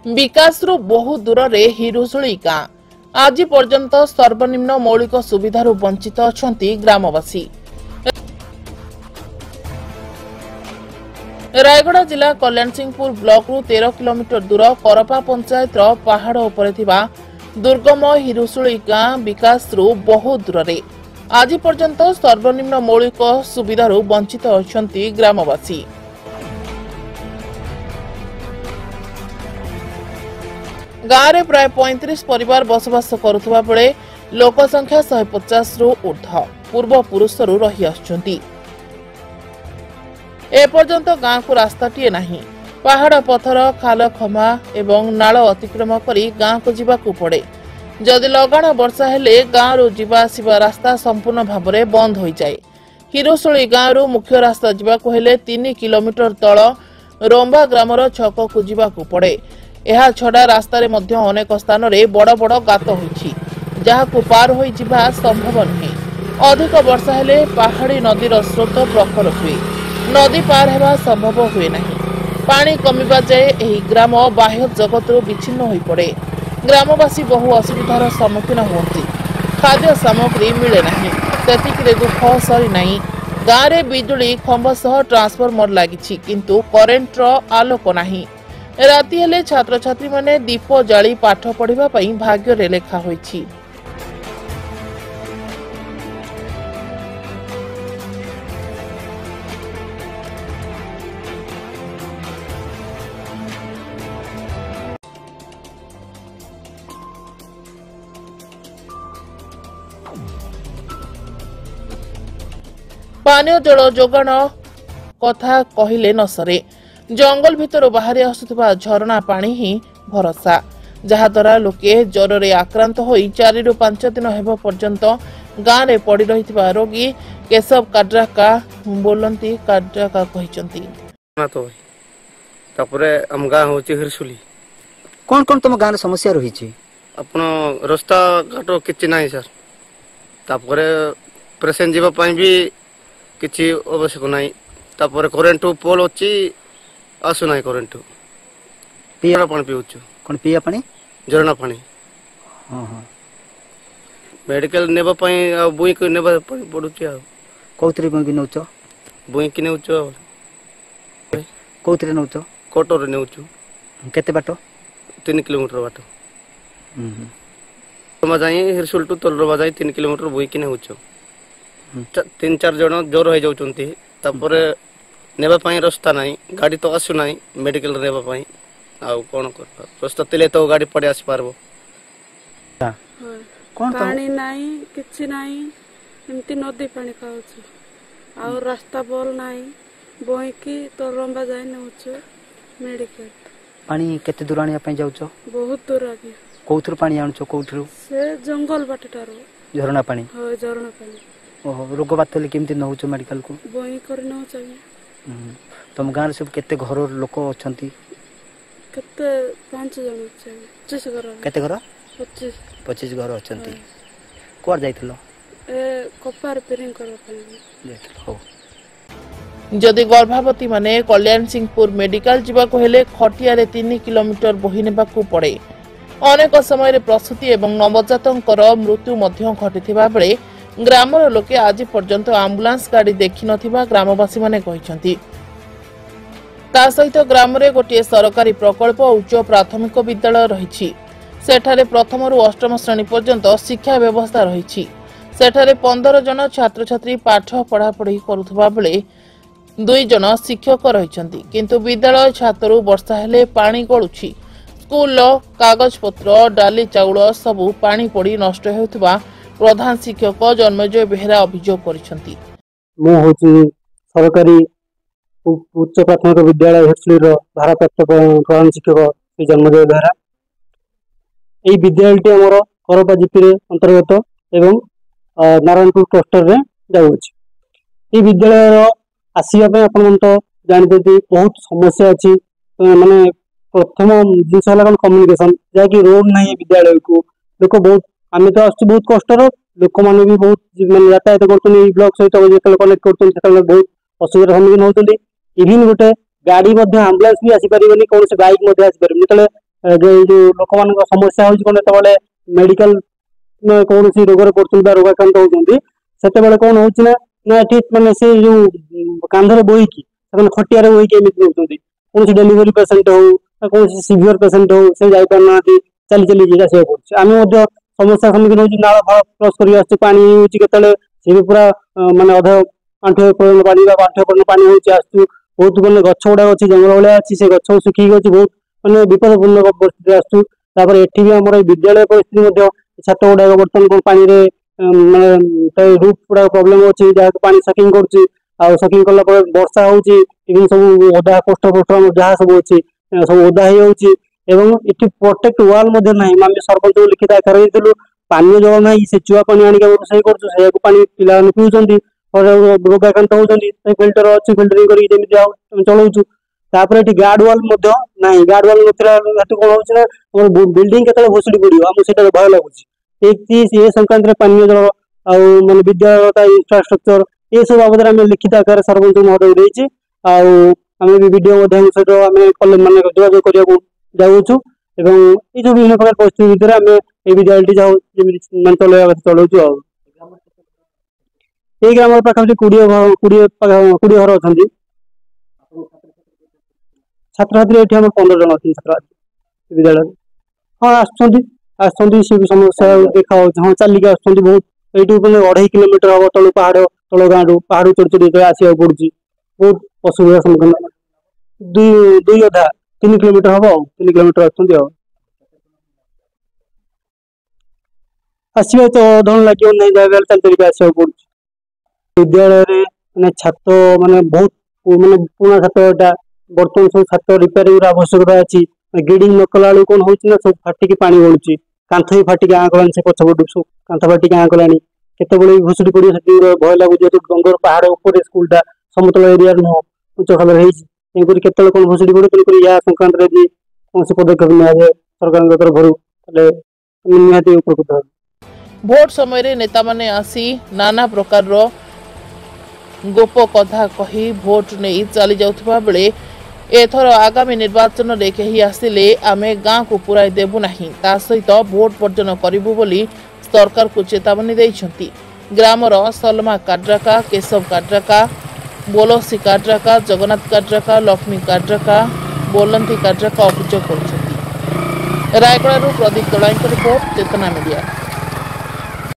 विकासरू बहु दूर रे हिरुसुली गाँ आज पर्यंत सर्वनिम्न मौलिक सुविधारू वंचित अछंती ग्रामवासी। रायगढ़ जिला कल्याण सिंहपुर ब्लॉक रु 13 किलोमीटर दूर करपा पंचायत पहाड़ उपरे थिबा दुर्गम हिरुसुली गाँ विकास रु बहु दूर रे आज पर्यंत सर्वनिम्न मौलिक सुविधारू वंचित अछंती ग्रामवासी। गाँव में प्राय 35 परिवार बसवास करुवा बेले लोक संख्या 150 रु ऊर्ध्व पूर्व पुरुष रही आसुछंती। एपर्यंत गाँव को रास्ताटीए नहीं, पहाड़ पथर खाल खमा एवं नाल अतिक्रम करी गाँव को जीवाकू पड़े। जदि लगाण वर्षा हेले गाँव रु जीवा आसिबा रास्ता संपूर्ण भाव में बंद हो जाए। हिरुसुली गाँव रु मुख्य रास्ता जीवाकू हेले 3 किलोमीटर तल रोंबा ग्रामर छक को जीवाकू पड़े। यह छड़ा रास्तार मध्य अनेक स्थान में बड़ बड़ गात होइछि, जहाकू पार होई जिबा संभव नुहे। अधिक वर्षा हेले पहाड़ी नदीर स्रोत प्रखर हुए, नदी पार हेबा संभव हुए नहीं। पानी कमिबा जाए एही ग्राम बाह्य जगतरू विच्छिन्न होई पड़े। ग्रामवासी बहु असुविधार सम्मुखीन हुअन्ति। खाद्य सामग्री मिले नहीं, सेतिकिरे दुख सरी नहीं। गाँव में बिजुली खंभ सह ट्रांसफॉर्मर लागिछि, किंतु करेन्टर आलोक नहीं। राति हेले छात्र छात्री माने दीप जाली पाठ पढ़िबा पई भाग्य रे लेखा होईछि। पानीय जल जोगाण कथा कहिले न सरे। जंगल भितर बाहरी आसुवा झरणा पानी ही भरोसा, जहाद्वारा लोके ज्वर रे आक्रांत होई 4 रु 5 दिन हेब पर्यंत गाँव में पड़ी रही रोगी केशव काड्राका बोलती काड्राका कहिसंती। तापरे हम गाँ होची हिरसुली। कौन कौन तुम गाँव समस्या रही छी? अपन रास्ता घाट किछि नाही सर। तापरे पेशेंट जीवा पई भी किछि आवश्यक नाही। तापरे करेंट पोल होची आसु नाही करेंट। पिया पानी पिउछु। कोन पिया पानी? झरणा पानी। हां हां। मेडिकल नेबा पई बुई को नेबा पडुची आ। कोतरी बुई नउचो? बुई कि नउचो। कोतरी नउचो? कोटोर नउचो। केते बाटो? 3 किलोमीटर बाटो। तमा जाई हिरसुल टू तलरबा जाई 3 किलोमीटर बुई कि नउचो। 3-4 जण जोर हो जाउचंती। तापरे नेबा पई रास्ता नाही, गाड़ी तो आसु नाही मेडिकल नेबा पई। आ कोन करबा? रास्ता तिले तो गाड़ी पड़े आसी पारबो। कोन पानी नाही, किछि नाही, एमती नदी पानी खाउछु। आ रास्ता बोल नाही, बोई की तो रंबा जाय नउछु मेडिकल। पानी केते दुरानिया पई जाउछो? बहुत दूर आगे। कोउथुर पानी आउछो कोउथुर? से जंगल बाटटारो। झरणा पानी? हो झरणा पानी। ओहो रोग बातले केमती नउछो मेडिकल को? बोई कर न चाहिए। तुम गाँव सब केते घर लोक अछंती? केते 5 जन छै। 25 घर। केते घर? 25 घर अछंती। कोर जाइथिलो? ए कपार पेरिंग कर पई। हो। जदि गर्भवती माने कल्याण सिंहपुर मेडिकल जीवाकू हेले खटिया रे 3 किलोमीटर बोही नेबाकू पड़े। अनेक समय रे प्रसूति एवं नवजातंकर मृत्यु मध्य घटिथिबा बेले ग्रामर लोके आज पर्यंत आम्बुलांस गाड़ी देखि नथिबा ग्रामवासी माने कहिसंती। ता सहित ग्राम रे गोटे सरकारी प्रकल्प उच्च प्राथमिक विद्यालय रहिछि। सेठारे प्रथम रु 8म श्रेणी पर्यंत शिक्षा व्यवस्था रहिछि। सेठारे 15 जन छात्र छात्री पाठ पढ़ा पढ़ी करुथबा बेले 2 जन शिक्षक रहिसंती, किंतु विद्यालय छात्रु वर्षा हेले पानी गळुछि। स्कूल कागज पत्र डाली चाउल सबु पानी पड़ी नष्ट हेउथबा प्रधान शिक्षक जन्मजय बेहरा अभियोग करिसंती। मु होची सरकारी उच्च प्राथमिक विद्यालय हिरसुली भारप्राप्त प्रधान शिक्षक श्री जन्मजय बेहरा। यही विद्यालय आमर करपा जीपी अंतर्गत एवं नारायणपुर क्लस्टर रे जाउछि। ये विद्यालय आसीबा अपन तो जानते बहुत समस्या अच्छी। माने प्रथम जिनस कम्युनिकेशन जहाँकि रोड नहीं विद्यालय को लोक बहुत आम तो आस बहुत कष्ट लोक मैंने भी बहुत यातायात कर ब्लॉक सहित कनेक्ट कर बहुत असुविधार सम्मुखीन होती। इवन गोटे गाड़ी आंबुलांस भी आसीपार कौन बाइक आसीपार जो जो लोक मान समस्या होते मेडिकल कौन सी रोग रोगाक्रांत होती से कौन हो मानने से जो कांधर बोईकी खटिया बोईकी एमती कौन डेलीवरी पेसेंट हो कौन सीवियर पेसेंट हो से जाना चली चली आसा पड़े आम समस्या सम्मुखीन हो नाला फाल क्रस कर पानी होते सी भी पूरा मानने अध आंठुए पर्यटन पानी आंठुए पर्यटन पानी हो बहुत मैंने गछ गुड़ा अच्छी जंगल भाया अच्छी से गछ सुखी अच्छी बहुत मैंने विपदपूर्ण परिस्थिति आसुर एटी भी आम विद्यालय परिस्थिति छात गुड़ाक बर्तमान पानी मानने रूफ गुड़ा प्रोब्लेम अच्छी जहाँ पानी सकिंग कर सकिंग कला वर्षा होती सब ओदा पोस्ट पोस्ट जहाँ सब अच्छी सब ओदा हो ये प्रोटेक्ट वाल ना सरपंच लिखित आकार पानी जल ना से चुआ पानी आनिक रोषे कर पानी पिला पीऊँ रोगाक्रांत होती फिल्टर अच्छी फिल्टरिंग कर चलाऊँ तापर ये गार्ड वाल ना गार्ड वाल ना कौन हो बिल्डिंग के भुशुड़ी पड़ो आम भय लगुच ये संक्रांत पानी जल मान विद्यालय इंफ्रास्ट्रक्चर ये सब बाबद में लिखित आकार सरपंच महोदय देती आम वीडियो सहित आम मान जोगाजोग करने जाऊँ ये जो विभिन्न प्रकार परिस्थिति भितर आम ये विद्यालय जाऊँ चल चलाऊ ये ग्राम पाखापाखि 20 घर अच्छा छात्र छात्री ये 15 जन अच्छे छात्र विद्यालय हाँ आसुँच सी समस्या देखा हाँ चलिक आसुँच बहुत ये 2.5 किलोमीटर हम तलू पहाड़ तल गाँव पहाड़ चढ़ चढ़ आसवा पड़ी बहुत असुविधा सम्मुखीन 2 अधा 3 किलोमीटर हम 3 किलोमीटर आसुँच आसवा तो अधन लगे नहीं जगह चल चलिक आसवा पड़ी विद्यालय माने छात्र माने बहुत माने पुराना छात्रटा बर्तमान सब छात्र रिपेयरिंग आवश्यकता अच्छी ग्रेडिंग न कला कौन हो सब फाटिकी पानी गलुची कांथ भी फाटिक आँ कलानी से पछपटू सब कांथ फाटिक आँ कलानी केतबेले भुशुड़ी पड़ो से भय लगुच डंगर पहाड़ उपर स्कूलटा समतल एरिया नुह उच्च खाल केतल कौन भुशुड़ी पड़े तेणुक या संक्रांत कौन पदक्षेप नि सरकार तरफ निहाती उपकृत भोट समय नेता माने आसी नाना प्रकार गोप कथा कही भोट नहीं चली जाउथबा बेले एथर आगामी निर्वाचन रे केही आसिले आमे गाँ को पुराई देबु नहीं ता सहित भोट वर्जन करिबु बोली सरकार को चेतावनी दैछंती ग्रामर सलमा काड्राका केशव काड्राका बोलसी काड्राका जगन्नाथ काड्राका लक्ष्मी काड्राका बोलंती काड्राका अभियोग करुछंती रायगड़ा प्रदीप दलाईଙ୍କ रिपोर्ट चेतना मीडिया।